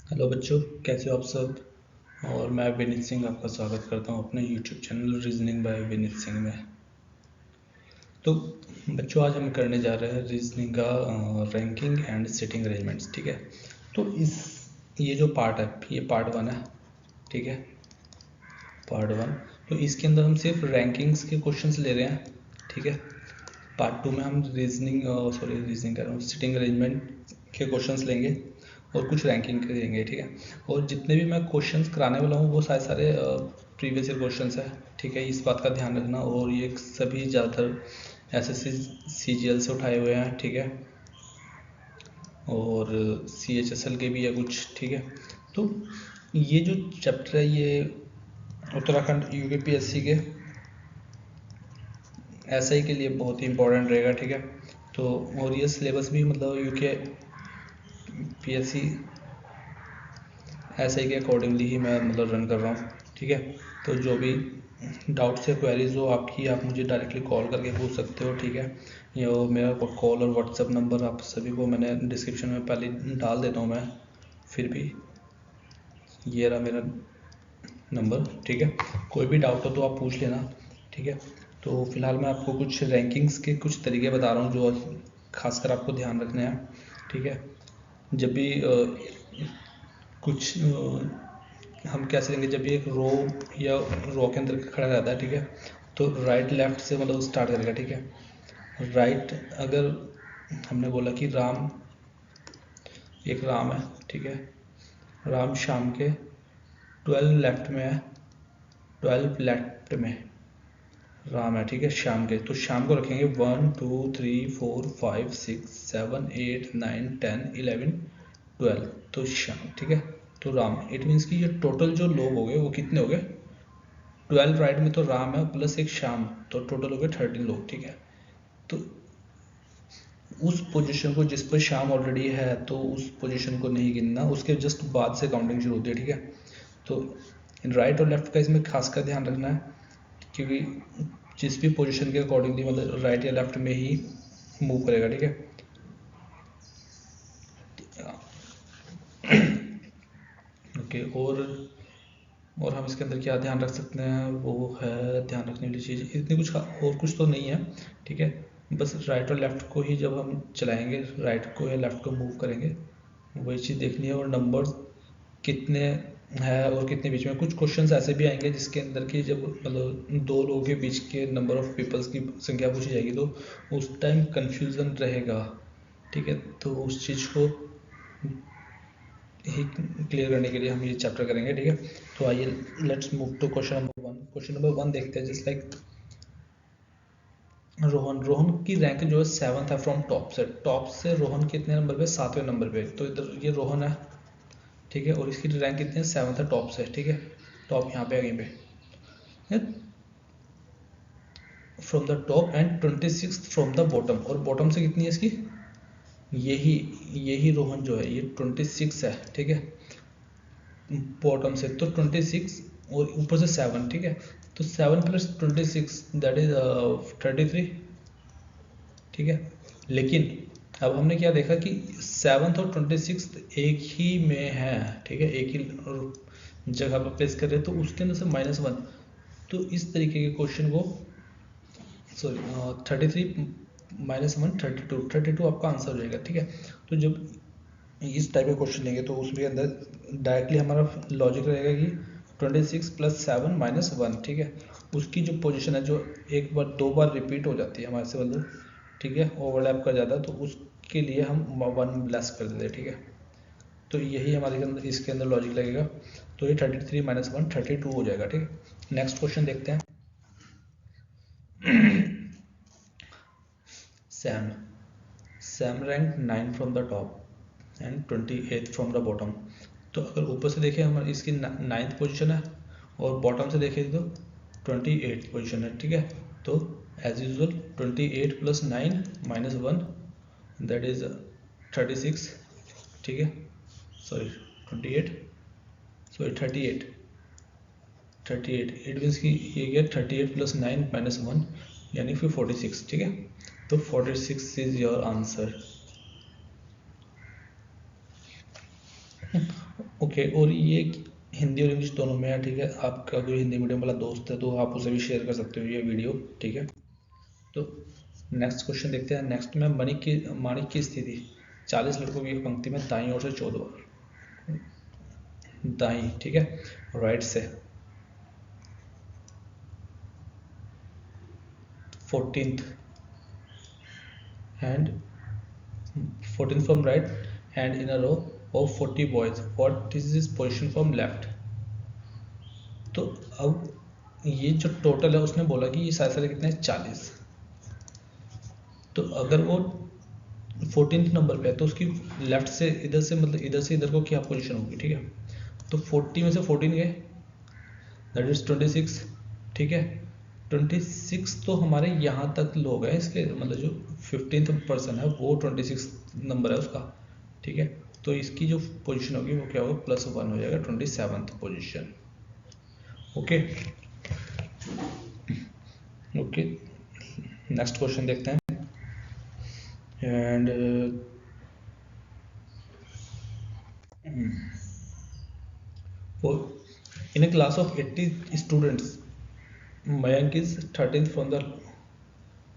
Hello बच्चों, कैसे हो आप सब। और मैं विनीत सिंह आपका स्वागत करता हूं अपने YouTube channel reasoning bye Vineet Singh में। तो बच्चों, आज हम करने जा रहे हैं रीजनिंग का रैंकिंग एंड सिटिंग अरेंजमेंट्स। ठीक है, तो ये जो पार्ट है ये पार्ट 1 है। ठीक है, पार्ट 1। तो इसके अंदर हम सिर्फ रैंकिंग्स के क्वेश्चंस ले रहे हैं। ठीक है, पार्ट 2 में हम रीजनिंग कर रहा हूँ, सिटिंग अरेंजमेंट के क्वेश्चंस लेंगे और कुछ रैंकिंग के लेंगे। ठीक है, और जितने भी मैं क्वेश्चंस कराने वाला हूँ वो सारे प्रीवियस ईयर क्वेश्चंस है। ठीक है, इस बात का ध्यान रखना। और ये सभी ज़्यादातर एसएससी सीजीएल से उठाए हुए हैं। ठीक है, और सीएचएसएल के भी है कुछ। ठीक है, तो ये जो चैप्टर है ये उत्तराखंड यूपीपीएससी के एसआई के लिए बहुत ही इंपॉर्टेंट रहेगा। ठीक है, तो और ये सिलेबस भी मतलब यूके पीएससी एसआई के अकॉर्डिंगली ही मैं मतलब रन कर रहा हूँ। ठीक है, तो जो भी डाउट्स या क्वेरीज हो आपकी, आप मुझे डायरेक्टली कॉल करके पूछ सकते हो। ठीक है, ये मेरा कॉल और व्हाट्सएप नंबर आप सभी को मैंने डिस्क्रिप्शन में पहले डाल देता हूँ मैं। फिर भी ये रहा मेरा नंबर। ठीक है, कोई भी डाउट हो तो आप पूछ लेना। ठीक है, तो फिलहाल मैं आपको कुछ रैंकिंग्स के कुछ तरीके बता रहा हूँ जो खासकर आपको ध्यान रखने हैं। ठीक है, जब भी कुछ हम कैसे लेंगे, जब भी एक रो या रो के अंदर खड़ा रहता है। ठीक है, तो राइट लेफ्ट से मतलब स्टार्ट करेगा। ठीक है, राइट अगर हमने बोला कि एक राम है। ठीक है, राम शाम के 12 लेफ्ट में है, 12 लेफ्ट में राम है। ठीक है, शाम के, तो शाम को रखेंगे 1 2 3 4 5 6 7 8 9 10 11 12, तो शाम। ठीक है, तो राम, इट मीन्स कि ये टोटल जो लोग हो गए वो कितने हो गए 12। राइट में तो राम है प्लस एक शाम, तो टोटल हो गए 13 लोग। ठीक है, तो उस पोजीशन को जिस पर शाम ऑलरेडी है तो उस पोजीशन को नहीं गिनना, उसके जस्ट बाद से काउंटिंग शुरू होती है। ठीक है, तो राइट और लेफ्ट का इसमें खास कर ध्यान रखना है, क्योंकि जिस भी पोजीशन के अकॉर्डिंगली मतलब राइट या लेफ्ट में ही मूव करेगा। ठीक है, ओके। और हम इसके अंदर क्या ध्यान रख सकते हैं, वो है ध्यान रखने वाली चीज़ इतनी कुछ और कुछ तो नहीं है। ठीक है, बस राइट और लेफ्ट को ही जब हम चलाएंगे, राइट को या लेफ्ट को मूव करेंगे, वही चीज़ देखनी है। और नंबर्स कितने है और कितने बीच में, कुछ क्वेश्चंस ऐसे भी आएंगे जिसके अंदर की जब मतलब दो लोगों के बीच के नंबर ऑफ पीपल्स की संख्या पूछी जाएगी तो उस टाइम कन्फ्यूज़न रहेगा। ठीक है, तो उस चीज़ को ही क्लियर करने के लिए हम ये चैप्टर करेंगे। ठीक है, तो आइए let's move to question number 1। Question number 1 देखते हैं। जस्ट लाइक रोहन की रैंक जो है 7th है फ्रॉम टॉप से रोहन कितने नंबर पे, 7वें नंबर पे। तो इधर ये रोहन है। ठीक है, और इसकी रैंक कितनी है, 7th है टॉप से। ठीक है, टॉप यहाँ पे है कहीं पे, from the top and 26 from the bottom. और बॉटम से कितनी है इसकी, यही यही रोहन जो है ये 26 है। ठीक है, बॉटम से तो 26 और ऊपर से 7। ठीक है, तो 7 प्लस 26 दैट इज 33। ठीक है, लेकिन अब हमने क्या देखा कि 7th और 26 एक ही में है। ठीक है, एक ही जगह पर प्लेस कर रहे हैं, तो उसके अंदर से -1। तो इस तरीके के क्वेश्चन को, सॉरी 33 -1 32 आपका आंसर हो जाएगा। ठीक है, तो जब इस टाइप के क्वेश्चन लेंगे तो उसके अंदर डायरेक्टली हमारा लॉजिक रहेगा कि 26 + 7 - 1। ठीक है, उसकी जो पोजीशन है जो एक बार दो बार रिपीट हो जाती है हमारे से मतलब, ठीक है, ओवरलैप कर जाता है, तो उसके लिए हम 1 लेस कर देते हैं। ठीक है, तो यही हमारे अंदर इसके अंदर लॉजिक लगेगा। तो ये 33 - 1 32 हो जाएगा। ठीक है, नेक्स्ट क्वेश्चन देखते हैं। Sam Sam rank 9 from the top and 28 from the bottom. तो अगर ऊपर से देखें हमारी इसकी 9th पोजीशन है और बॉटम से देखें तो 28th पोजीशन है। ठीक है, तो एज यूजल 28 + 9 - 1 दैट इज 36। ठीक है, सॉरी 28, सॉरी 38 इट मीन्स कि ये गया 38 + 9 - 1 यानी फिर 46। ठीक है, तो 46 इज योर आंसर। ओके, और ये हिंदी और इंग्लिश दोनों में है, ठीक है। आपका कोई हिंदी मीडियम वाला दोस्त है तो आप उसे भी शेयर कर सकते हो ये वीडियो, ठीक है। तो नेक्स्ट क्वेश्चन देखते हैं। नेक्स्ट में माणिक की स्थिति 40 लड़कों की एक पंक्ति में दाईं ओर से 14 बार, दाईं, ठीक है, राइट से 14th and 14 from right and in a row of 40 boys. What is his position from left? तो अब ये जो टोटल है उसने बोला कि ये सारे सारे कितने हैं, 40। तो अगर वो 14th नंबर पे है तो उसकी लेफ्ट से इधर से, मतलब इधर से इधर को क्या पोजीशन होगी, ठीक है। तो 40 में से 14 गए, दैट इज 26, ठीक है। 26 तो हमारे यहाँ तक लोग हैं इसके, मतलब जो 15th पर्सन है वो 26 नंबर है उसका, ठीक है। तो इसकी जो पोजीशन होगी वो क्या होगा, +1 हो जाएगा, 27th position. Okay okay, next question देखते हैं। And in a class of 80 students, Mayank is 13th from the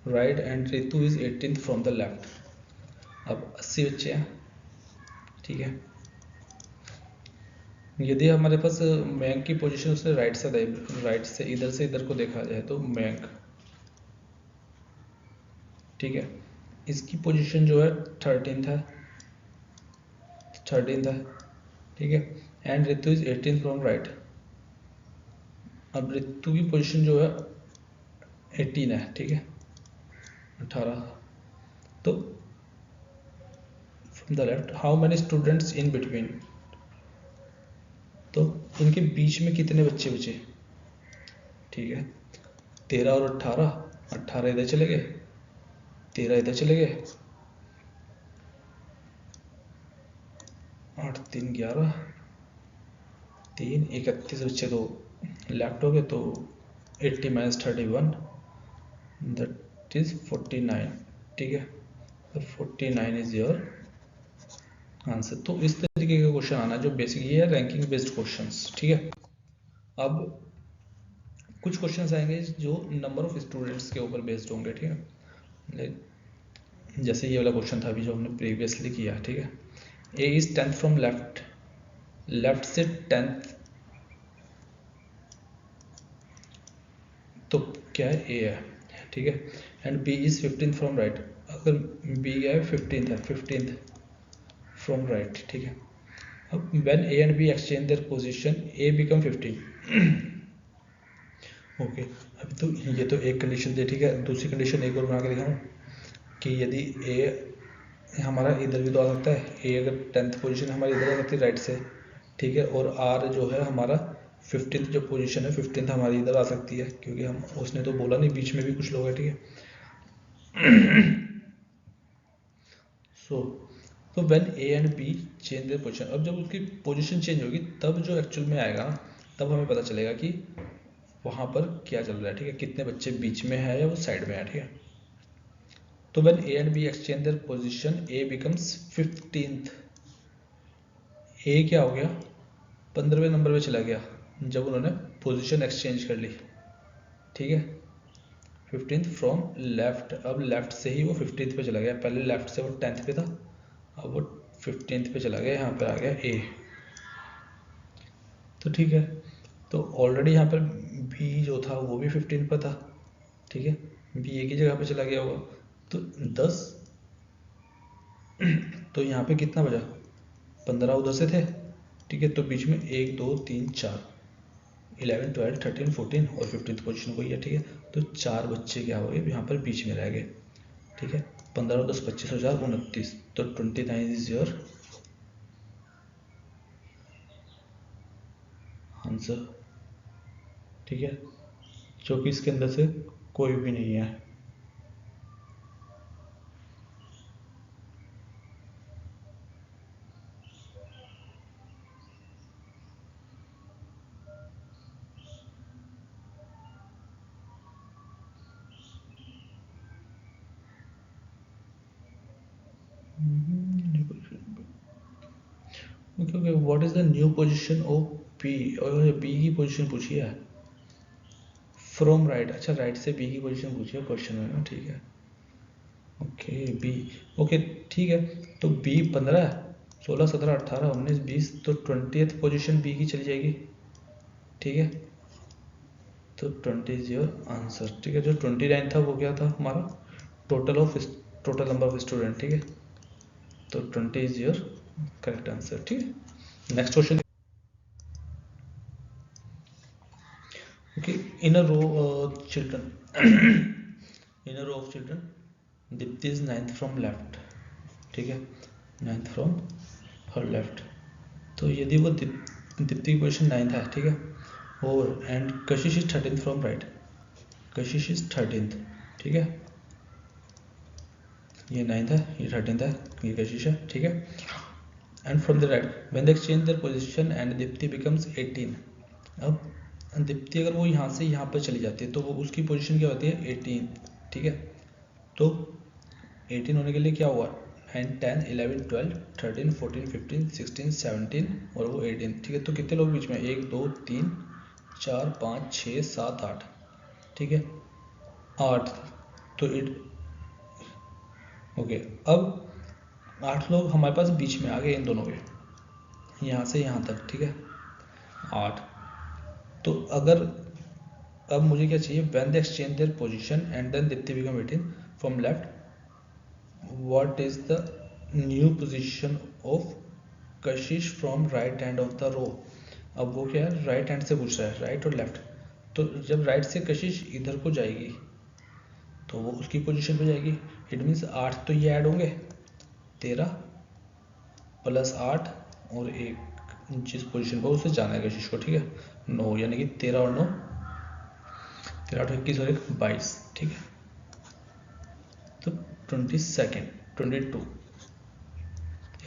right and Ritu is 18th from the left. अब 80 बच्चे हैं, ठीक है। यदि हमारे पास मयंक की पोजीशन उसने राइट से इधर को देखा जाए तो मयंक, ठीक है, इसकी पोजीशन जो है 13th है, 13th है, ठीक है। And Ritu is 18th from right. अब ऋतु की पोजीशन जो है 18 है, ठीक है, 18। तो from the left how many students in between, तो इनके बीच में कितने बच्चे बचे, ठीक है। 13 और 18, 18 इधर चले गए, 13 इधर चले गए, 8 3 11, 3 31 बच्चे तो लेफ्ट हो गए। तो 80 - 31 दैट इज 49, ठीक है। तो 49 इज योर आंसर। तो इस तरीके का क्वेश्चन आना जो बेसिक ये है रैंकिंग बेस्ड क्वेश्चंस, ठीक है। अब कुछ क्वेश्चंस आएंगे जो नंबर ऑफ स्टूडेंट्स के ऊपर बेस्ड होंगे, ठीक है। जैसे ये वाला क्वेश्चन था अभी जो हमने प्रीवियसली किया, ठीक है। A is 10th from left, left से 10th, तो क्या है, ए है, ठीक है। And B is 15th from right, अगर बी क्या है 15th है, 15th फ्रॉम राइट, ठीक है। अब when A and B exchange their position A become 15। Okay, अभी तो ये तो एक कंडीशन थी, ठीक है। दूसरी कंडीशन एक और बना के दिखाऊँ कि यदि ए हमारा इधर भी तो आ सकता है, ए अगर 10th पोजीशन हमारी इधर आ सकती है राइट से, ठीक है। और आर जो है हमारा 15th जो पोजीशन है 15th हमारी इधर आ सकती है, क्योंकि हम उसने तो बोला नहीं बीच में भी कुछ लोग हैं, ठीक है। सो तो when A and B change their position, अब जब उसकी पोजीशन चेंज होगी तब जो एक्चुअल में आएगा ना, तब हमें पता चलेगा कि वहाँ पर क्या चल रहा है, ठीक है। कितने बच्चे बीच में है या वो साइड में है, ठीक है। तो when A and B exchange their position A becomes 15th, A क्या हो गया 15वें नंबर पे चला गया जब उन्होंने पोजीशन एक्सचेंज कर ली, ठीक है। 15th फ्रॉम लेफ्ट, अब लेफ्ट से ही वो 15th पे चला गया, पहले लेफ्ट से वो 10th पे था, अब वो 15th पे चला गया, यहाँ पर आ गया ए, तो ठीक है। तो ऑलरेडी यहाँ पर बी जो था वो भी 15 पर था, ठीक है। बी ए की जगह पे चला गया होगा, तो 10, तो यहाँ पे कितना बचा, 15 उधर से थे, ठीक है। तो बीच में 1 2 3 4, 11 12 13 14 और 15th पोजीशन को ही है, ठीक है। तो 4 बच्चे क्या हो गए यहाँ पर बीच में रह गए, ठीक है। 15 और 10 25 हजार 29, तो 29 इज योर आंसर, ठीक है। जो कि इसके अंदर से कोई भी नहीं है। क्योंकि what is the new position of B, और बी की पोजीशन पूछी है फ्रॉम राइट। अच्छा, राइट से बी की पोजीशन पूछी है क्वेश्चन में ना, ठीक है। ओके बी, ओके ठीक है। तो बी 15, 16, 17, 18, 19, 20, तो 20th पोजीशन बी की चली जाएगी, ठीक है। तो 20 इज योर आंसर, ठीक है। जो 29 था वो क्या था हमारा टोटल नंबर ऑफ स्टूडेंट, ठीक है। तो 20 इज योर करेक्ट आंसर, ठीक है। Next question. Okay, in a row children in a row of children Deepti is 9th from left, ठीक है। 9th from her left. तो यदि वो दीप्ति की पोजीशन 9th है, ठीक है, और and Kashish is 13th from right, Kashish is 13th, ठीक है। ये 9th है, ये 13th है, ये कशिश है, ठीक है। And from the right when they exchange their position and Deepti becomes 18। अब दीप्ति अगर वो यहाँ से यहाँ पर चली जाती है तो वो उसकी पोजीशन क्या होती है 18, ठीक है। तो 18 होने के लिए क्या हुआ 9, 10, 11, 12, 13, 14, 15, 16, 17 और वो 18, ठीक है। तो कितने लोग बीच में 1 2 3 4 5 6 7 8, ठीक है, 8। तो ओके, अब 8 लोग हमारे पास बीच में आ गए इन दोनों के, यहाँ से यहाँ तक, ठीक है, 8। तो अगर अब मुझे क्या चाहिए when they exchange their position and then Deepti become 18 from left, what is the new position of Kashish from right hand of the row. अब वो क्या है राइट हैंड से पूछ रहा है, राइट और लेफ्ट। तो जब राइट से कशिश इधर को जाएगी तो वो उसकी पोजीशन पे जाएगी। इट मीन्स 8 तो ये ऐड होंगे, 13 प्लस 8 और 1 जिस पोजीशन पर उसे जाना है कशिश को, ठीक है, 9, यानी कि 13 और 9, 13 8 21 और 1 22, ठीक है। तो 22nd 22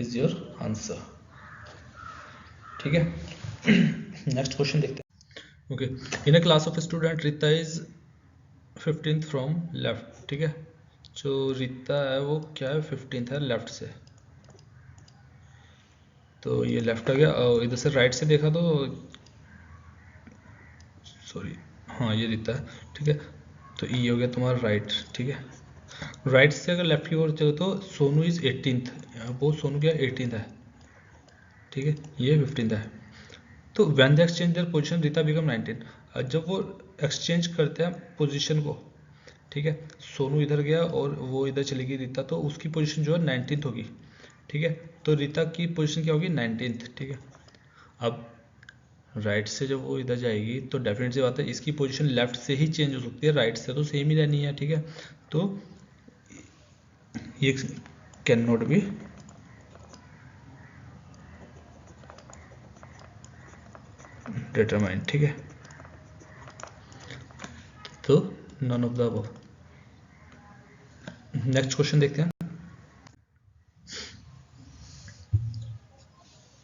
इज योर आंसर, ठीक है। नेक्स्ट क्वेश्चन देखते हैं। Okay, in a class of student Rita is 15th from left, ठीक है। जो रीता है वो क्या है 15th है लेफ्ट से, तो ये लेफ्ट आ गया। इधर से राइट से देखा तो सॉरी, हाँ ये रीता है, ठीक है। तो ये हो गया तुम्हारा राइट, ठीक है। राइट से अगर लेफ्ट की ओर चलो तो सोनू इज 18th, वो सोनू क्या 18th है, ठीक है, ये 15th है। तो when they exchange their position Rita become 19। जब वो एक्सचेंज करते हैं पोजीशन को, ठीक है, सोनू इधर गया और वो इधर चली गई रीता, तो उसकी पोजीशन जो है 19th होगी, ठीक है। तो रीता की पोजीशन क्या होगी 19th, ठीक है। अब राइट से जब वो इधर जाएगी तो डेफिनेट सी बात है इसकी पोजीशन लेफ्ट से ही चेंज हो सकती है, राइट से तो सेम ही रहनी है, ठीक है। तो ये कैन नॉट बी डिटरमाइंड, ठीक है। तो none of the above. Next question देखते हैं।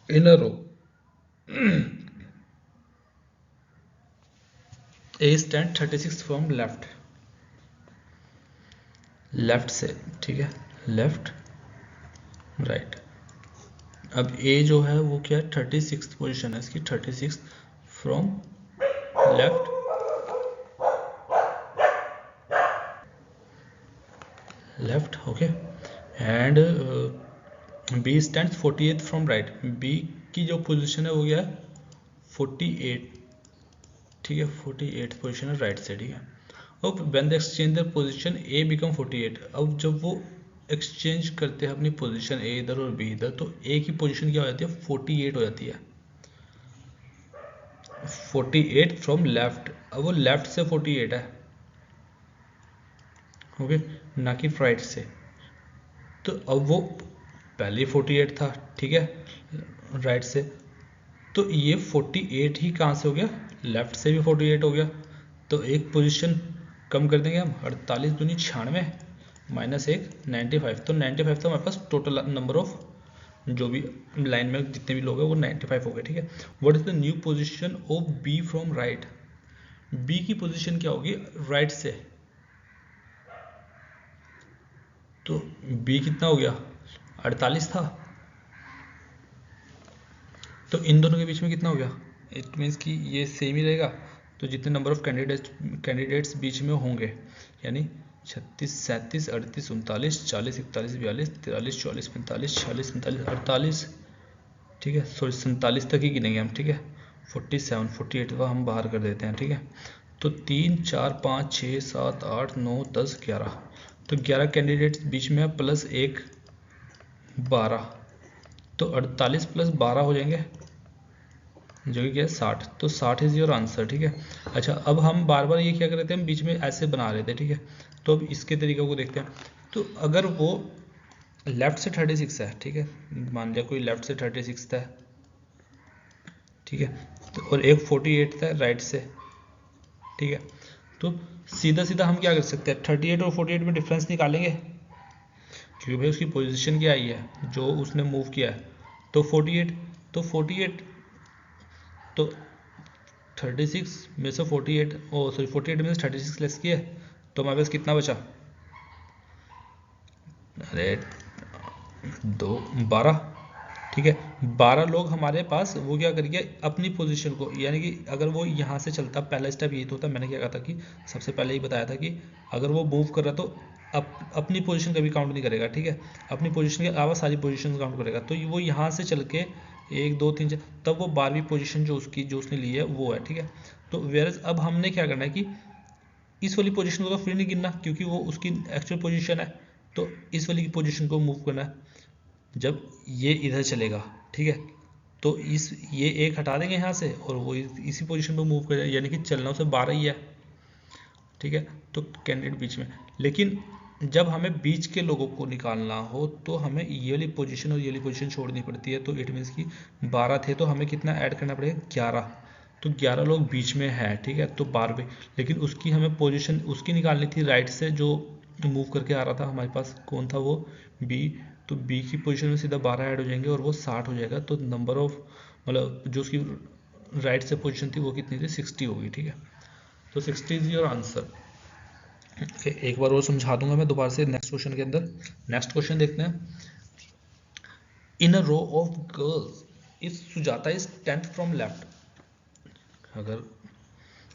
In a row A stand 36 from left, left से, ठीक है, लेफ्ट राइट। अब ए जो है वो क्या है 36th पोजीशन है इसकी, 36 from left, left, okay. And B stand 48 from right, B की जो पोजीशन है वो क्या है 48, ठीक है, 48 पोजीशन है राइट से, ठीक है। अब when the exchange the position A become 48, अब जब वो एक्सचेंज करते हैं अपनी पोजीशन ए इधर और बी इधर, तो ए की पोजीशन क्या हो जाती है 48 हो जाती है, 48 फ्रॉम लेफ्ट। अब वो लेफ्ट से 48 है, ओके, ना कि राइट से। तो अब वो पहले 48 था, ठीक है, राइट से। तो ये 48 ही कहाँ से हो गया लेफ्ट से भी 48 हो गया। तो एक पोजीशन कम कर देंगे हम, 48 दूनी 96 माइनस 1 95। तो 95 तो हमारे पास टोटल नंबर ऑफ जो भी लाइन में जितने भी लोग हैं वो 95 हो गए, ठीक है। What is the new position of B from right, B की पोजीशन क्या होगी राइट से। तो बी कितना हो गया 48 था, तो इन दोनों के बीच में कितना हो गया, इट मीन्स कि ये सेम ही रहेगा। तो जितने नंबर ऑफ कैंडिडेट्स बीच में होंगे, यानी 36, 37, 38, 39, 40, 41, 42, 43, 44, 45, 46, 47, 48, ठीक है, सॉरी 47 तक ही गिनेंगे हम, ठीक है। 47, 48 का हम बाहर कर देते हैं, ठीक है। तो 3, 4, 5, 6, 7, 8, 9, 10, 11, तो 11 कैंडिडेट्स बीच में है, प्लस 1 12, तो 48 प्लस 12 हो जाएंगे, जो कि क्या है 60। तो 60 इज योर आंसर, ठीक है। अच्छा, अब हम बार बार ये क्या कर रहे थे, हम बीच में ऐसे बना रहे थे, ठीक है। तो अब इसके तरीके को देखते हैं। तो अगर वो लेफ्ट से 36 है, ठीक है, मान लिया कोई लेफ्ट से 36 था, ठीक है, तो और एक 48 था राइट से, ठीक है। तो सीधा सीधा हम क्या कर सकते हैं, 38 और 48 में डिफरेंस निकालेंगे, क्योंकि भाई उसकी पोजीशन क्या आई है जो उसने मूव किया है, तो 48, तो 48, तो 36 में से 48, ओ सॉरी 48 में से 36 लेस किया, तो हमारे पास कितना बचा, अरे 12, ठीक है। 12 लोग हमारे पास वो क्या करेंगे, अपनी पोजीशन को, यानी कि अगर वो यहाँ से चलता, पहला स्टेप यही तो होता, मैंने क्या कहा था कि सबसे पहले ही बताया था कि अगर वो मूव कर रहा तो अपनी पोजीशन कभी काउंट नहीं करेगा, ठीक है, अपनी पोजीशन के अलावा सारी पोजीशन काउंट करेगा। तो वो यहाँ से चल के 1 2 3 4, तब वो 12वीं पोजीशन जो उसने ली है वो है, ठीक है। तो वेयर अब हमने क्या करना है कि इस वाली पोजीशन को तो फिर नहीं गिनना, क्योंकि वो उसकी एक्चुअल पोजीशन है, तो इस वाली पोजीशन को मूव करना है जब ये इधर चलेगा, ठीक है। तो ये एक हटा देंगे यहाँ से, और वो इसी पोजीशन पर मूव कर, यानी कि चलना उसे 12 ही है, ठीक है। तो कैंडिडेट बीच में, लेकिन जब हमें बीच के लोगों को निकालना हो तो हमें ये वाली पोजीशन और ये वाली पोजीशन छोड़नी पड़ती है। तो इट मीन्स कि 12 थे तो हमें कितना ऐड करना पड़ेगा, 11, तो 11 लोग बीच में है, ठीक है। तो 12, लेकिन उसकी हमें पोजीशन उसकी निकालनी थी राइट से, जो मूव करके आ रहा था हमारे पास, कौन था वो, बी। तो बी की पोजीशन में सीधा 12 ऐड हो जाएंगे और वो 60 हो जाएगा। तो नंबर ऑफ, मतलब जो उसकी राइट से पोजीशन थी वो कितनी थी, 60 होगी, ठीक है। तो 60 इज योर आंसर। एक बार और समझा दूंगा मैं दोबारा से नेक्स्ट क्वेश्चन के अंदर। नेक्स्ट क्वेश्चन देखते हैं। In a row of girls is Sujata is 10th from left. अगर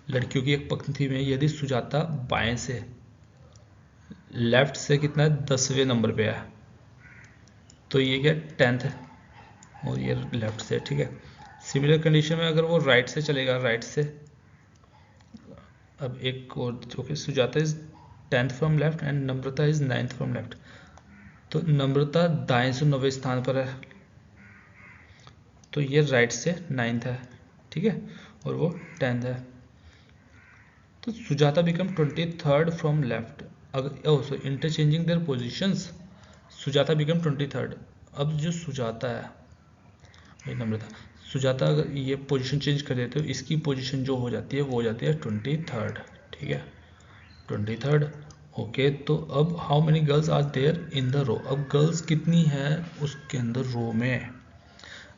लड़कियों की एक पंक्ति में यदि सुजाता बाएं से, लेफ्ट से कितना है, 10वें नंबर पे है, तो ये क्या 10th है, और ये लेफ्ट से, ठीक है। सिमिलर कंडीशन में अगर वो राइट से चलेगा, राइट से, अब एक और, okay, Sujata is 10th from left and Namrata is 9th from left. तो नम्रता दाएं से 9वें स्थान पर है, तो ये राइट से 9th है, ठीक है, और वो 10th है। तो Sujata become 23rd from left, अगर oh so interchanging their positions, Sujata become 23rd। अब जो सुजाता है, नम्रता, सुजाता अगर ये पोजीशन चेंज कर देते हो, इसकी पोजीशन जो हो जाती है वो हो जाती है 23rd, ठीक है, 23rd। ओके, तो अब how many girls are there in the row, अब गर्ल्स कितनी है उसके अंदर रो में।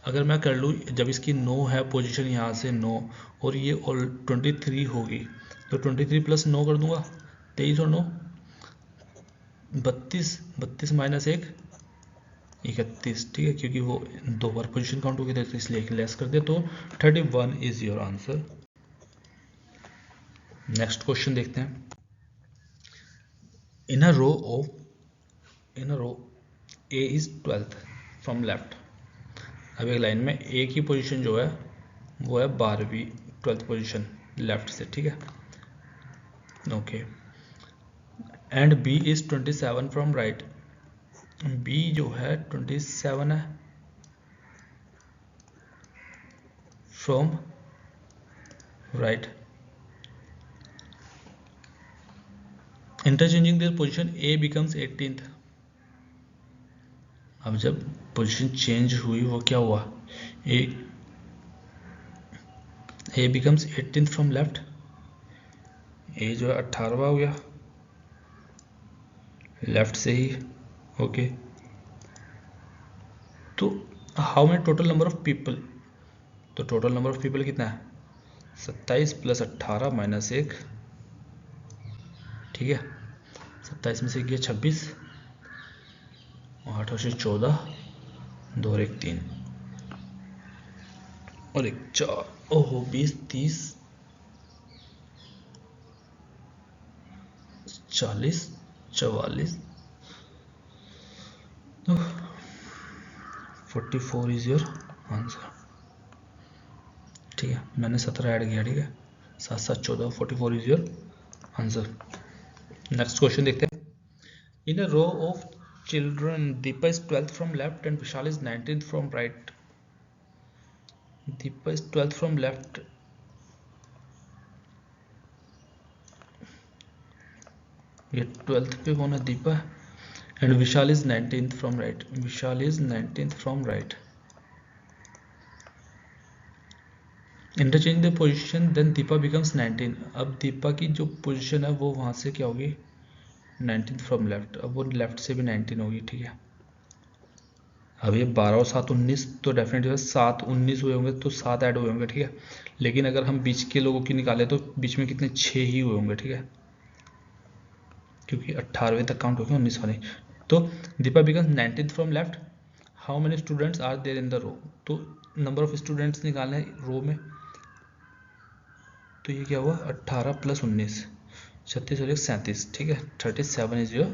अगर मैं कर लूँ, जब इसकी 9 है पोजीशन, यहाँ से 9, और ये ऑल 23 होगी, तो 23 प्लस 9 कर दूंगा, 23 और 9 32, 32 माइनस 1 31, ठीक है, क्योंकि वो 2 बार पोजीशन काउंट हो गई थी, इसलिए एक लेस कर दिया। तो 31 is your answer. Next question देखते हैं। In a row A is 12th from left. अब एक लाइन में ए की पोजीशन जो है वो है 12वीं, 12th पोजीशन लेफ्ट से, ठीक है, okay. And B is 27 from right, B जो है 27 है from right. Interchanging this position A becomes 18th। अब जब पोजीशन चेंज हुई वो क्या हुआ, A becomes 18th from left, A जो है 18वां हो गया लेफ्ट से ही, ओके। तो how many total number of people, तो टोटल नंबर ऑफ पीपल कितना है, 27 प्लस 18 माइनस 1, ठीक है। 27 में से गया 26, 8 और 14, 2 और 1 3, और एक 4, ओहो 20, 30, 40, 44, तो 44 इज योर आंसर। ठीक है, मैंने 17 ऐड किया। ठीक है, 7 7 14, 44 is your answer. Next question देखते हैं। In a row of children, Deepa is 12th from left and Vishal is 19th from right. Deepa is 12th from left, ये 12th पे कौन है? Deepa. And Vishal is 19th from right, Vishal is 19th from right. Interchange the position then Deepa becomes 19। अब दीपा की जो position है वो वहाँ से क्या होगी? 19th from left. अब वो लेफ्ट से भी 19 होगी। ठीक है, अब ये 12 और 7 19, तो डेफिनेटली 7 19 हुए होंगे, तो 7 ऐड हुए होंगे। ठीक है, लेकिन अगर हम बीच के लोगों की निकालें तो बीच में कितने? 6 ही हुए होंगे। ठीक है, क्योंकि 18वें तक काउंट होगी, 19 वाले। तो Deepa becomes 19th from left. How many students are there in the row? तो नंबर ऑफ स्टूडेंट्स निकालने रो में, तो ये क्या हुआ? 18 + 19, 36 और 1 37। ठीक है, 37 इज योर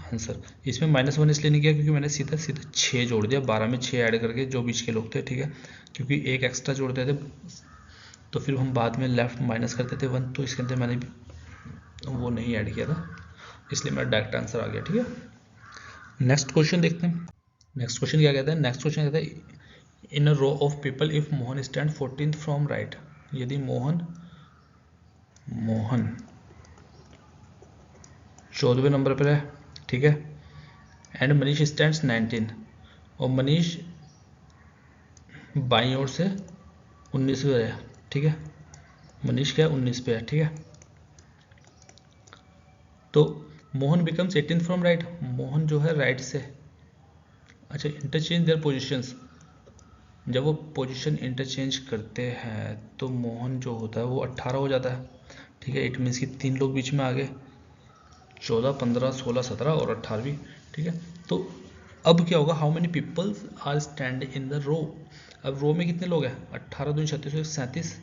आंसर। इसमें -1 इसलिए नहीं किया क्योंकि मैंने सीधा सीधा 6 जोड़ दिया, 12 में 6 ऐड करके जो बीच के लोग थे। ठीक है, क्योंकि एक एक्स्ट्रा जोड़ते थे तो फिर हम बाद में लेफ्ट माइनस करते थे 1, तो इसके अंदर मैंने वो नहीं ऐड किया था, इसलिए मेरा डायरेक्ट आंसर आ गया। ठीक है, नेक्स्ट क्वेश्चन देखते हैं। नेक्स्ट क्वेश्चन क्या कहता है? नेक्स्ट क्वेश्चन कहता है in a row of people if Mohan stand 14th from right. यदि मोहन 14वें नंबर पर है। ठीक है, एंड मनीष स्टैंड 19, और मनीष बाईं ओर से 19वें है। ठीक है, मनीष क्या है? 19 पे है। ठीक है, तो Mohan becomes 18th from right. Mohan जो है राइट से, अच्छा इंटरचेंज देयर पोजिशंस, जब वो पोजीशन इंटरचेंज करते हैं तो मोहन जो होता है वो 18 हो जाता है। ठीक है, इट मीन्स कि 3 लोग बीच में आ गए, 14 15 16 17 और 18वीं। ठीक है, तो अब क्या होगा? How many peoples are stand in the row. अब रो में कितने लोग हैं? 18 दूनी 36 और 37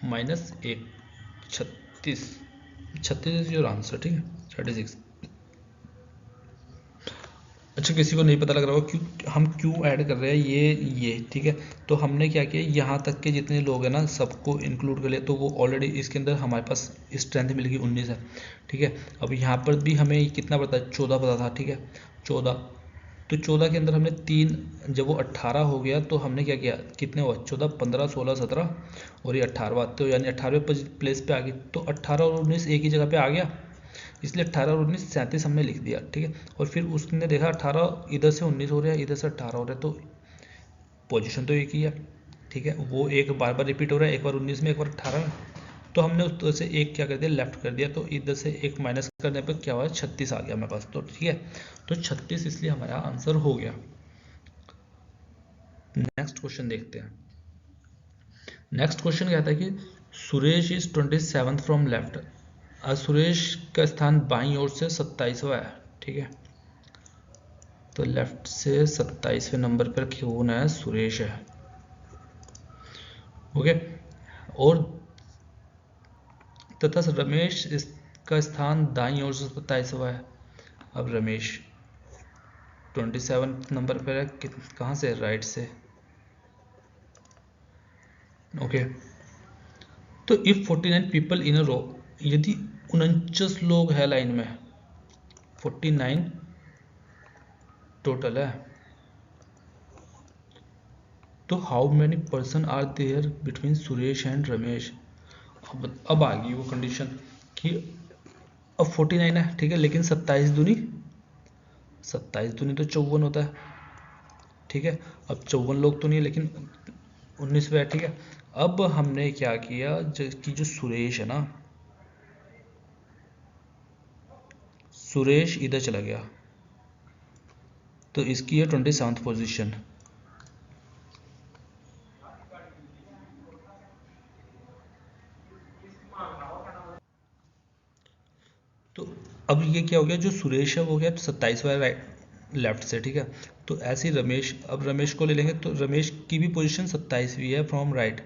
माइनस 1, 36। 36 is your answer. ठीक है, 36। अच्छा, किसी को नहीं पता लग रहा होगा क्यों हम क्यों ऐड कर रहे हैं ये। ठीक है, तो हमने क्या किया, यहाँ तक के जितने लोग हैं ना सबको इंक्लूड कर लिया, तो वो ऑलरेडी इसके अंदर हमारे पास स्ट्रेंथ मिल गई 19 है। ठीक है, अब यहाँ पर भी हमें कितना पता है? 14 पता था। ठीक है, 14, तो 14 के अंदर हमने 3, जब वो 18 हो गया तो हमने क्या किया? कितने हुआ? 14 15 16 17 और ये 18वां, तो यानी 18वें प्लेस पे आ गई, तो 18 और 19 एक ही जगह पे आ गया, इसलिए 18 और 19 37 हमने लिख दिया। ठीक है, और फिर उसने देखा 18 इधर से 19 हो रहा है, इधर से 18 हो रहा है, तो पोजीशन तो एक ही है। ठीक है, वो एक बार बार रिपीट हो रहा है, एक बार 19 में एक बार 18 में, तो हमने उस से एक क्या कर दिया? लेफ्ट कर दिया, तो इधर से एक माइनस करने पर क्या हुआ? 36 आ गया हमारे पास। तो ठीक है, तो 36 इसलिए हमारा आंसर हो गया। नेक्स्ट क्वेश्चन देखते हैं। नेक्स्ट क्वेश्चन कहता है कि Suresh is 27th from left. Suresh का स्थान बाईं ओर से 27वां है। ठीक है, तो लेफ्ट से 27वें नंबर पर कौन है? सुरेश है। ओके, और तथा रमेश का स्थान दाईं ओर से 27वां है। अब रमेश 27 नंबर पर है, कहाँ से? राइट से। ओके, तो इफ 49 पीपल इन अ रो, यदि 49 लोग हैं लाइन में, 49 टोटल है, तो how many person are there between Suresh and Ramesh. अब आ गई वो कंडीशन कि अब 49 है। ठीक है, लेकिन 27 दूनी तो 54 होता है। ठीक है, अब 54 लोग तो नहीं है, लेकिन 19 पे है। ठीक है, अब हमने क्या किया कि जो सुरेश है ना, सुरेश इधर चला गया, तो इसकी है 27th पोजीशन। तो अब ये क्या हो गया? जो सुरेश है वो गया 27वां, राइट लेफ्ट से, ठीक है। तो ऐसे ही रमेश, अब रमेश को ले लेंगे तो रमेश की भी पोजीशन 27वीं है फ्रॉम राइट,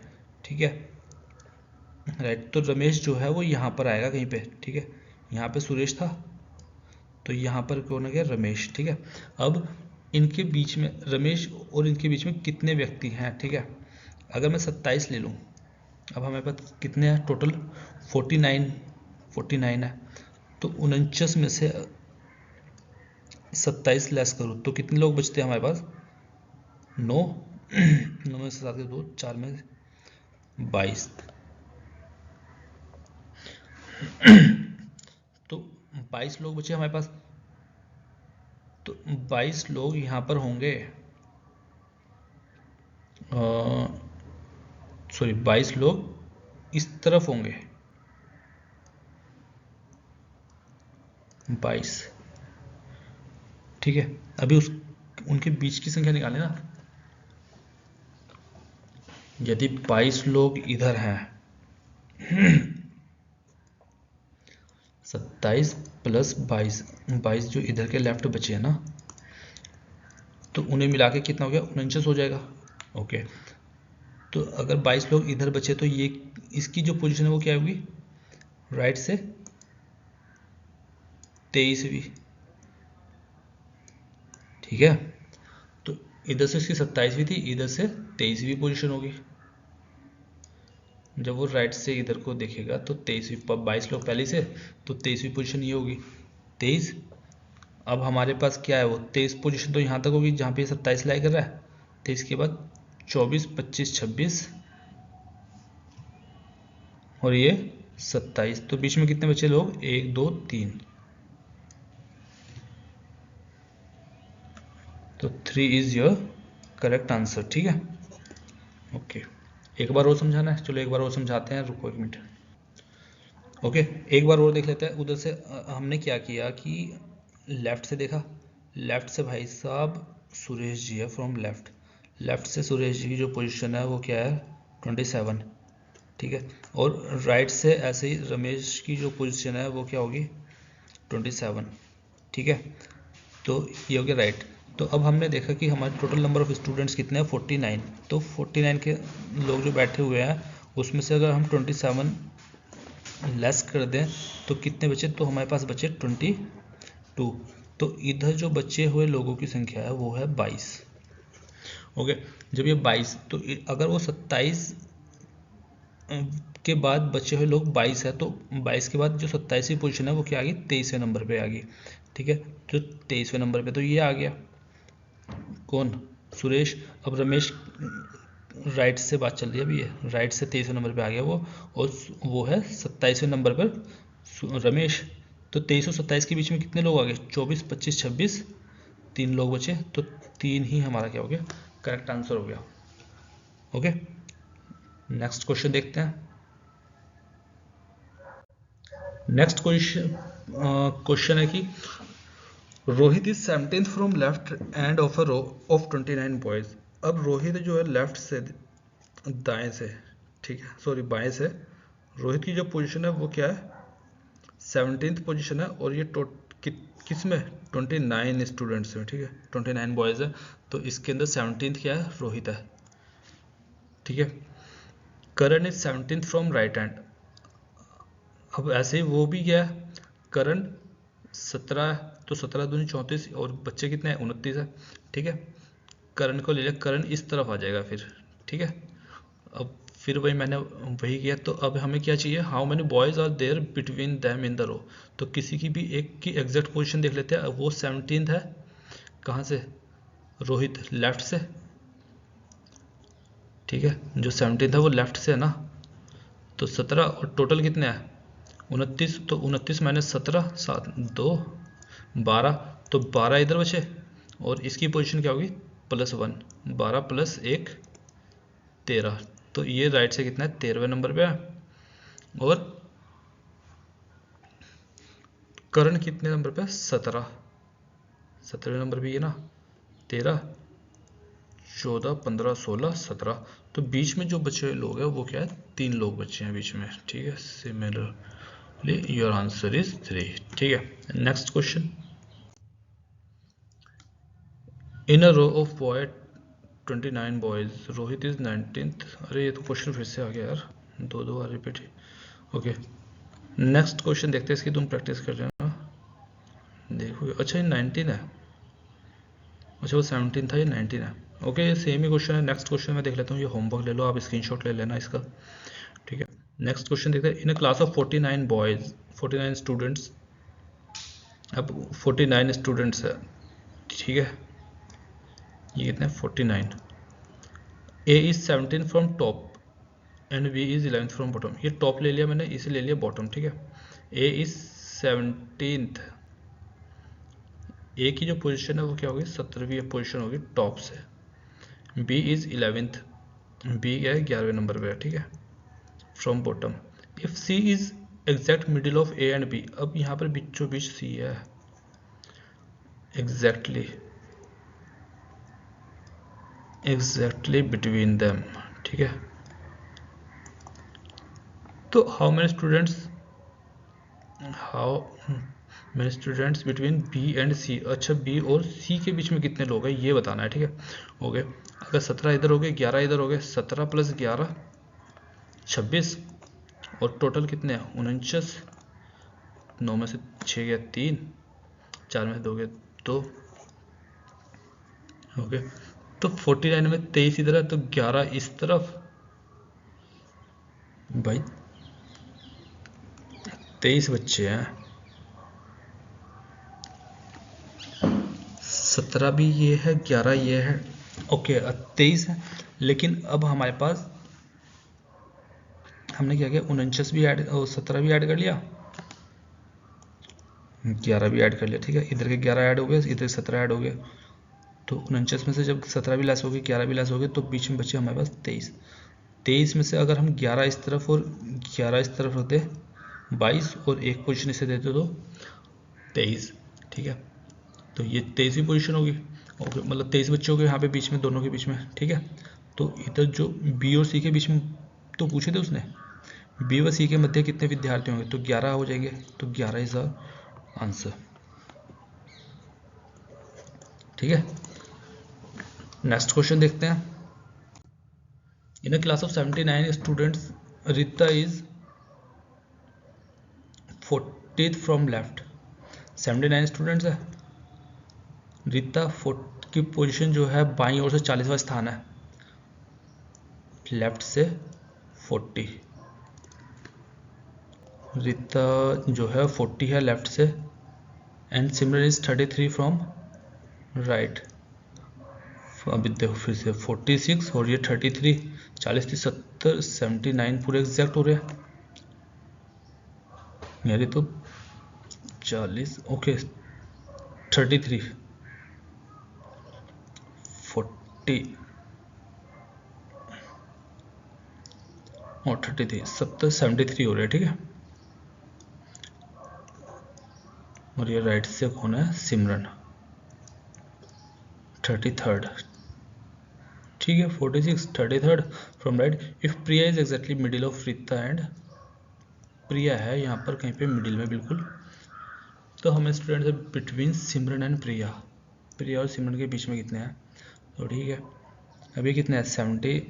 ठीक है, राइट। तो रमेश जो है वो यहाँ पर आएगा कहीं पे, ठीक है। यहाँ पे सुरेश था तो यहाँ पर कौन आ गया, रमेश, ठीक है। अब इनके बीच में, रमेश और इनके बीच में कितने व्यक्ति हैं, ठीक है। अगर मैं 27 ले लूँ, अब हमारे पास कितने हैं टोटल, 49 है। तो 49 में से 27 लेस करूँ तो कितने लोग बचते हैं हमारे पास, 9 9 में से 7 के 2, 4 में 22। तो 22 लोग बचे हमारे पास। तो 22 लोग यहाँ पर होंगे, सॉरी 22 लोग इस तरफ होंगे, 22, ठीक है। अभी उनके बीच की संख्या निकालें ना। यदि 22 लोग इधर हैं, 27 प्लस 22, 22 जो इधर के लेफ्ट बचे हैं ना, तो उन्हें मिला के कितना हो गया, 49 हो जाएगा। ओके, तो अगर 22 लोग इधर बचे तो ये इसकी जो पोजीशन है वो क्या होगी, राइट से 23वीं, ठीक है। तो इधर से इसकी 27वीं थी, इधर से 23वीं पोजीशन होगी। जब वो राइट से इधर को देखेगा तो 23वीं, 22 लोग पहले से, तो 23वीं पोजीशन ये होगी 23। अब हमारे पास क्या है, वो 23 पोजीशन तो यहाँ तक होगी जहाँ पे 27 लाई कर रहा है। 23 के बाद 24, 25, 26 और ये 27। तो बीच में कितने बचे लोग, 1, 2, 3। तो 3 इज योर करेक्ट आंसर, ठीक है। ओके, एक बार और समझाना है, चलो एक बार और समझाते हैं, रुको 1 मिनट। ओके, एक बार और देख लेते हैं। उधर से हमने क्या किया कि लेफ्ट से देखा, लेफ्ट से भाई साहब सुरेश जी है फ्रॉम लेफ्ट, लेफ्ट से सुरेश जी की जो पोजीशन है वो क्या है, 27, ठीक है। और राइट से ऐसे ही रमेश की जो पोजीशन है वो क्या होगी, 27, ठीक है। तो ये हो गया राइट। तो अब हमने देखा कि हमारे टोटल नंबर ऑफ स्टूडेंट्स कितने हैं, 49। तो 49 के लोग जो बैठे हुए हैं उसमें से अगर हम 27 लेस कर दें तो कितने बचे, तो हमारे पास बचे 22। तो इधर जो बचे हुए लोगों की संख्या है वो है 22। ओके, जब ये 22, तो अगर वो 27 के बाद बचे हुए लोग 22 है, तो 22 के बाद जो 27वीं पोजीशन है वो क्या आ गई, 23वें नंबर पे आ गई, ठीक है। जो 23वें नंबर पे तो ये आ गया कौन, सुरेश। अब रमेश राइट से बात चल रही है अभी, ये राइट से 23वें नंबर पे आ गया वो, और वो है 27वें नंबर पर रमेश। तो 23 और 27 के बीच में कितने लोग आ गए, 24, 25, 26, 3 लोग बचे। तो 3 ही हमारा क्या हो गया, करेक्ट आंसर हो गया। ओके, नेक्स्ट क्वेश्चन देखते हैं। नेक्स्ट क्वेश्चन है कि Rohit is 17th from left end of a row of 29 boys. अब रोहित जो है लेफ्ट से दाएं से, ठीक है, सॉरी बाएं से, रोहित की जो पोजीशन है वो क्या है, 17th पोजीशन है। और ये किस में, 29 स्टूडेंट्स में, ठीक है, 29 बॉयज है। तो इसके अंदर 17th क्या है, रोहित है, ठीक है। Karan is 17th from right hand. अब ऐसे ही वो भी क्या है, करण 17 है, तो 17 दूनी 34 और बच्चे कितने हैं, 29 है, ठीक है। करण को ले लिया, करण इस तरफ आ जाएगा फिर, ठीक है। अब फिर वही मैंने वही किया। तो अब हमें क्या चाहिए, how many boys are there between them in the row. तो किसी की भी एक की एग्जैक्ट पोजीशन देख लेते हैं। वो 17th है, कहाँ से, रोहित लेफ्ट से, ठीक है। जो 17th है वो लेफ्ट से है ना। तो 17 और टोटल कितने हैं, 29। तो 29 माइनस 17, 7, 2, 12। तो 12 इधर बचे और इसकी पोजीशन क्या होगी, +1, 12 + 1, 13। तो ये राइट से कितना है, 13वें नंबर पे है। और करण कितने नंबर पे, 17, 17वें नंबर पे ये ना, 13, 14, 15, 16, 17। तो बीच में जो बचे हुए लोग हैं वो क्या है, 3 लोग बचे हैं बीच में, ठीक है। सिमिलरली योर आंसर इज 3, ठीक है। Next question. In a row of boy 29 boys Rohit is 19th। अरे ये तो क्वेश्चन फिर से आ गया यार, दो बार रिपीट। ओके नेक्स्ट क्वेश्चन देखते हैं, इसकी तुम प्रैक्टिस कर रहे हो ना। देखो अच्छा ये 19 है, अच्छा वो 17 था, ये 19 है। ओके ये सेम ही क्वेश्चन है। नेक्स्ट क्वेश्चन मैं देख लेता हूँ, ये होमवर्क ले लो आप, स्क्रीनशॉट ले लेना इसका, ठीक है। नेक्स्ट क्वेश्चन देखते हैं। In a class of 49 boys 49 students, अब 49 स्टूडेंट्स है, ठीक है। ये कितने 49। A is 17 from top and B is 11th from bottom. ये टॉप ले लिया मैंने, इसे ले लिया बॉटम, ठीक है। ए इज 17th, ए की जो पोजीशन है वो क्या होगी 17वीं पोजीशन होगी टॉप से। बी इज 11th, बी क्या है 11वें नंबर पे है, ठीक है, from bottom. If C is exact middle of A and B, अब यहाँ पर बीचों बीच सी है एग्जैक्टली बिटवीन देम, ठीक है। तो how many students between B and C, अच्छा बी और सी के बीच में कितने लोग हैं ये बताना है, ठीक है। हो गए, अगर 17 इधर हो गए 11 इधर हो गए, 17 + 11 26, और टोटल कितने हैं 49। 9 में से 6 गया 3, 4 में से 2 गया 2, हो गए। तो 49 में 23 इधर है तो 11 इस तरफ, भाई 23 बच्चे हैं, 17 भी ये है 11 ये है, ओके 23 है। लेकिन अब हमारे पास हमने क्या किया 49 भी ऐड और 17 भी ऐड कर लिया, 11 भी ऐड कर लिया, ठीक है। इधर के 11 ऐड हो गए, इधर 17 ऐड हो गए, तो 49 में से जब 17 भी लेस हो गए 11 भी लेस हो गए, तो बीच में बचे हमारे पास 23। 23 में से अगर हम 11 इस तरफ और 11 इस तरफ रखते 22 और एक पोजीशन इसे देते तो 23, ठीक है। तो ये 23वीं पोजीशन होगी, ओके, मतलब 23 बच्चे हो गए यहाँ पे बीच में, दोनों के बीच में, ठीक है। तो इधर जो बी और सी के बीच में तो पूछे थे उसने, बी व सी के मध्य कितने विद्यार्थी होंगे, तो 11 हो जाएंगे, तो 11 इज आंसर, ठीक है। नेक्स्ट क्वेश्चन देखते हैं। In a class of 79 students Rita is 40th from left. 79 students है, रीता की पोजीशन जो है बाईं ओर से 40वां स्थान है, लेफ्ट से 40, रीता जो है 40 है लेफ्ट से, and Simran is 33 from right. अभी देखो फिर से 46 और ये 33, 40 थी 70, 79 पूरे एग्जैक्ट हो रहे हैं यार, तो 40 ओके 33 40 और 33 70 73 हो रहे हैं, ठीक है। और ये राइट से कौन है सिमरन 33rd, ठीक है। 46 33rd from right. If Priya is exactly middle of Rita and, Priya है यहाँ पर कहीं पे मिडिल में बिल्कुल, तो हमें स्टूडेंट है बिटवीन सिमरन एंड प्रिया, प्रिया और सिमरन के बीच में कितने हैं, तो ठीक है। अभी कितने हैं 73,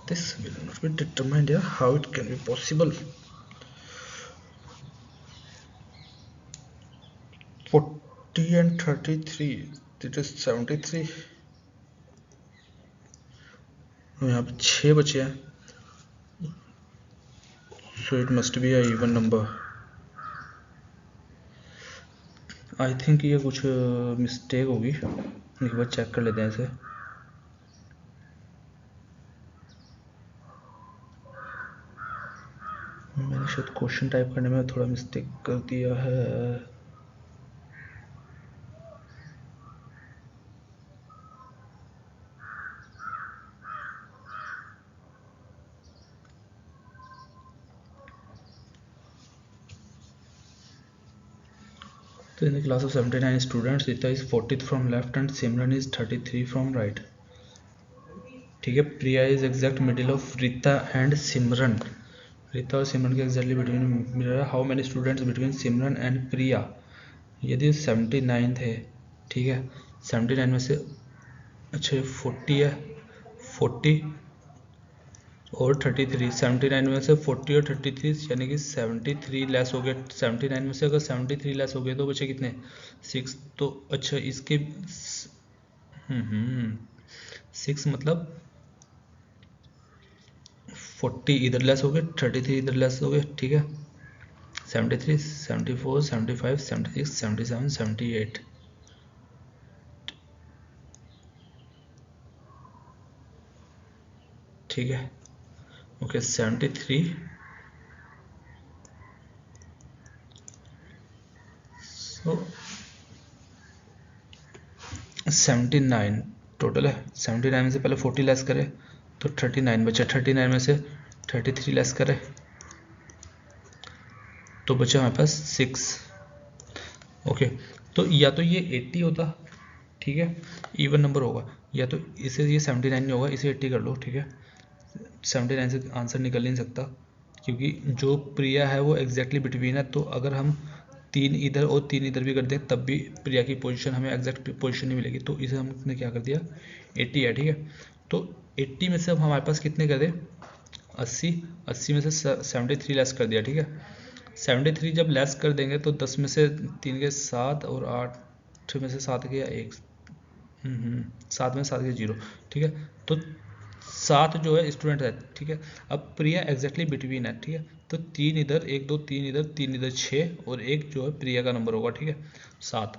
this will not be determined here, how it can be possible। 40 and 33, it is 73, यहाँ पे 6 बचे हैं, so it must be a even number। I think ये कुछ मिस्टेक होगी, एक बार चेक कर लेते हैं इसे। मैंने शायद क्वेश्चन टाइप करने में थोड़ा मिस्टेक कर दिया है, तो in the class of 79 students Rita is 40th from left and Simran is 33 from right, ठीक है। Priya is exact middle of Rita and Simran, Rita और सिमरन के exactly between mirror how many students between Simran and Priya. यदि 79 थे, ठीक है, 79 में से अच्छा 40 है, 40 और 33, 79 में से 40 और 33 यानी कि 73 लेस हो गए। 79 में से अगर 73 लेस हो गए तो बचे कितने, 6। तो अच्छा इसके 6 मतलब 40 इधर लेस हो गए, 33 इधर लेस हो गए, ठीक है। 73, 74, 75, 76, 77, 78, ठीक है। ओके 73, सो 79 टोटल है। 79 में से पहले 40 लेस करें तो 39 बचा, 39 में से 33 लेस करें तो बचा हमारे पास 6। ओके, तो या तो ये 80 होता, ठीक है, इवन नंबर होगा, या तो इसे ये 79 नहीं होगा, इसे 80 कर लो, ठीक है। 79 से आंसर निकल नहीं सकता क्योंकि जो प्रिया है वो एग्जैक्टली बिटवीन है। तो अगर हम 3 इधर और 3 इधर भी कर दें तब भी प्रिया की पोजीशन हमें एग्जैक्ट पोजीशन नहीं मिलेगी, तो इसे हमने क्या कर दिया 80 है, ठीक है। तो 80 में से अब हमारे पास कितने कर दे 80, 80 में से 73 लेस कर दिया, ठीक है। 73 जब लेस कर देंगे तो 10 में से 3 के 7 और 8 में से 7 के 1, 7 में 7 के 0, ठीक है। तो 7 जो है स्टूडेंट है, ठीक है। अब प्रिया एग्जैक्टली बिटवीन है, ठीक है। तो 3 इधर 1 2 3 इधर 3 इधर 6 और 1 जो है प्रिया का नंबर होगा, ठीक है 7।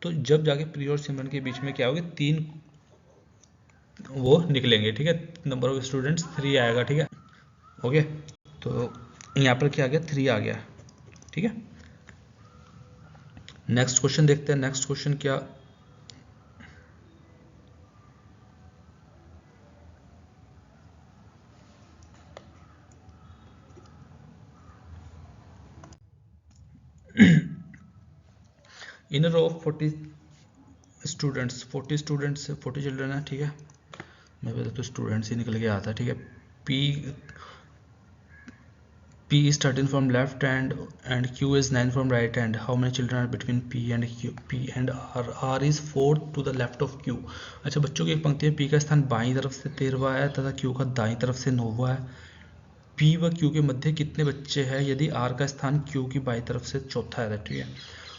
तो जब जाके प्रिया और सिमरन के बीच में क्या होगा 3 वो निकलेंगे, ठीक है। नंबर ऑफ स्टूडेंट्स 3 आएगा, ठीक है। ओके, तो यहाँ पर क्या आ गया 3 आ गया, ठीक है। नेक्स्ट क्वेश्चन देखते हैं। नेक्स्ट क्वेश्चन क्या, in row of 40 students, 40 students 40 children है, ठीक है। मैं पहले तो स्टूडेंट्स ही निकल के आता है, ठीक है। P is 13 from left and Q is 9 from right hand. How many children are between P and Q? P and R. R is 4 to the left of Q. अच्छा बच्चों की एक पंक्ति में P का स्थान बाईं तरफ से 13वां है तथा Q का दाईं तरफ से 9वां है। P व Q के मध्य कितने बच्चे हैं यदि R का स्थान Q की बाईं तरफ से चौथा है, ठीक है।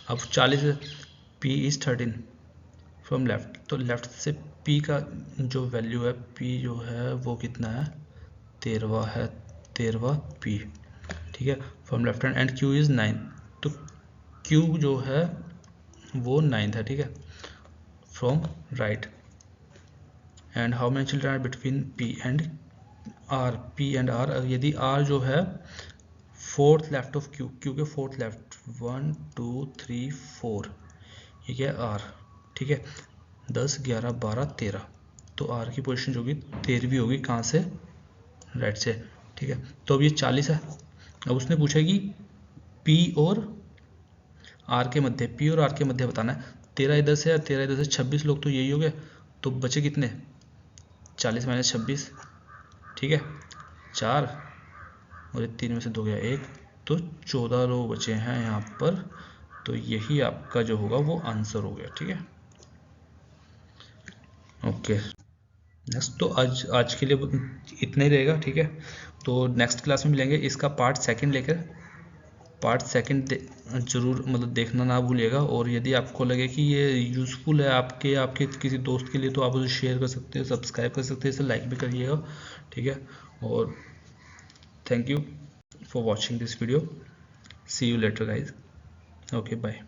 अब 40 P is 13 फ्रॉम लेफ्ट, तो लेफ्ट से P का जो वैल्यू है P जो है वो कितना है 13वां है, 13वां P, ठीक है, from left hand and Q is 9, तो Q जो है वो 9 है, ठीक है, from right. And how many children are between P and R, P and R, यदि R जो है fourth left of Q, Q के फोर्थ लेफ्ट 1 2 3 4, ये क्या है R, ठीक है। 10 11 12 13, तो R की पोजीशन जो होगी 13वीं होगी, कहाँ से राइट से, ठीक है। तो अब ये 40 है। अब उसने पूछा कि P और R के मध्य, P और R के मध्य बताना है। 13 इधर से 13 इधर से 26 लोग तो यही हो गए, तो बचे कितने 40 माइनस 26, ठीक है 4 और ये 3 में से 2 गया 1, तो 14 लोग बचे हैं यहाँ पर। तो यही आपका जो होगा वो आंसर हो गया, ठीक है। ओके, नेक्स्ट तो आज के लिए इतना ही रहेगा, ठीक है। तो नेक्स्ट क्लास में मिलेंगे, इसका पार्ट सेकंड लेकर। पार्ट सेकंड जरूर मतलब देखना ना भूलिएगा, और यदि आपको लगे कि ये यूज़फुल है आपके किसी दोस्त के लिए तो आप उसे शेयर कर सकते हैं, सब्सक्राइब कर सकते हैं, इसे लाइक भी करिएगा, ठीक है। और thank you for watching this video, see you later guys, okay bye.